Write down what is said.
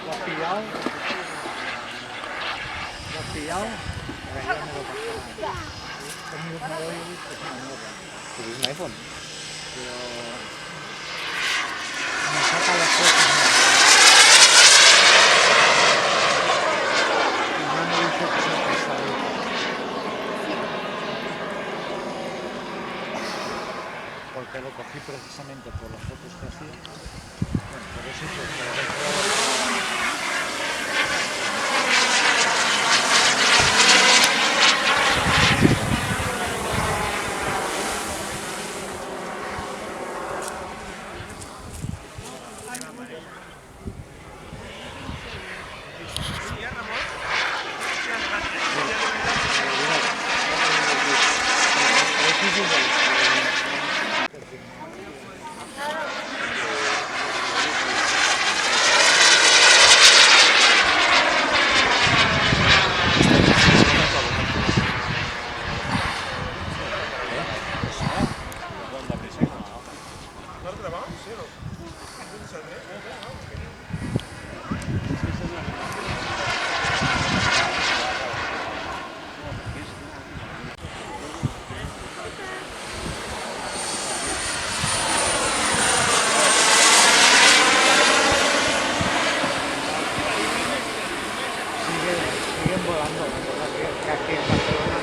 ¿Lo has pillado? ¿Lo has pillado? Venga, ya me lo pasará. Conmigo me lo he visto, sí, me lo pasará. ¿Tienes un iPhone? Pero me saca las cosas. Mi hermano dice que es pesadito. Porque lo cogí precisamente por las fotos que hacía. Bueno, por eso siguen volando. La verdad que aquí en Barcelona